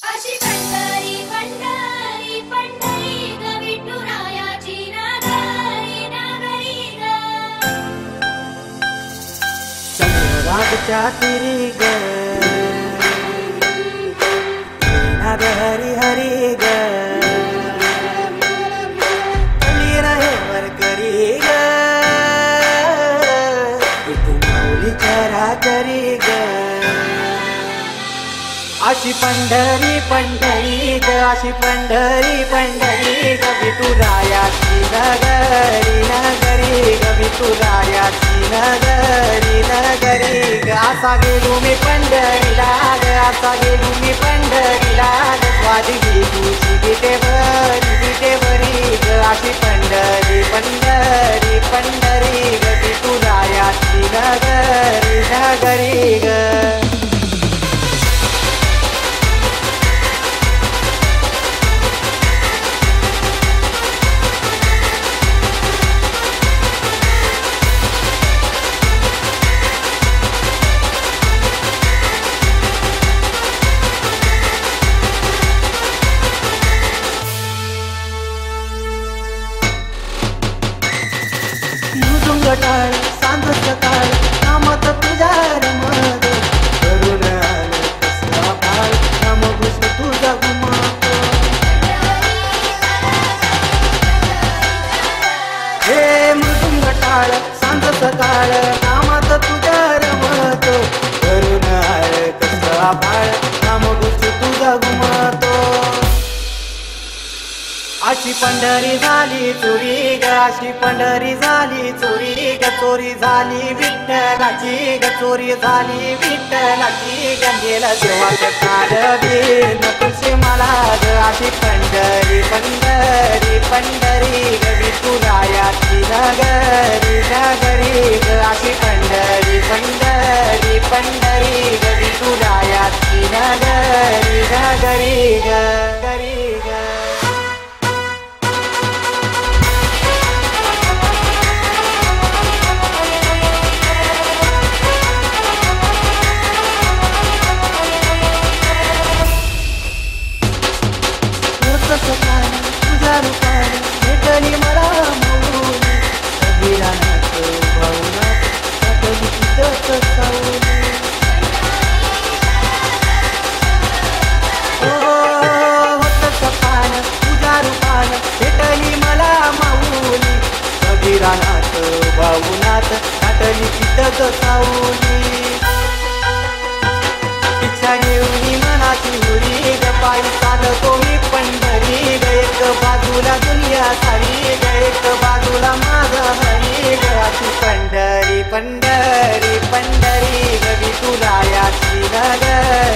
अशी पंढरी पंढरी पंढरी ग विठुरायाची नगरी नगरी ग चंद्रभागच्या तिरी ग नाद हरी हरी ग कली रहे वरकरी ग तू माऊली चरा करी ग अशी पंढरी पंढरी ग अशी पंढरी पंढरी ग विठुरायाची नगरी नगरी ग विठुरायाची नगरी नगरी ग असा गेलो मी पंढरीला ग असा गेलो मी पंढरीला ग स्वादिली तुझी विटेवरी ग अशी पंढरी पंढरी पंढरी ग विठुरायाची नगरी नगरी ग टाळ सांज सकाळ नामत तुझा रमत करून आलं कसला बाळ नाम घुस तुझा घुमतो हे मृदुंग टाळ सांज सकाळ नामत तुझा रमत करून आलं कसला बाळ नाम घुस तुझा घुमतो अशी पंढरी झाली चोरी ग अशी पंढरी झाली चोरी ग चोरी झाली विठ्ठलाची ग चोरी झाली विठ्ठलाची ग गेला देवाचं काढ तुझे मला ग अशी पंढरी पंढरी पंढरी ग विठुरायाची नगरी नगरी ग अशी पंढरी पंढरी पंढरी ग विठुरायाची नगरी नगरी ग गरी ग तुझ्या रूपाने भेटली मला माऊली अभिरानात भावनात टाकली तिथंच सावली होत सपान तुझ्या रूपाने भेटली मला माऊली अभिरानात भावनात टाकली तिथंच सावली इच्छा घेऊन मनाची हुरी ग पायी चालतो मी पंढरी ग एक बाजूला दुनिया सारी ग एक बाजूला माझा हरी ग अशी पंढरी पंढरी पंढरी ग विठुरायाची नगरी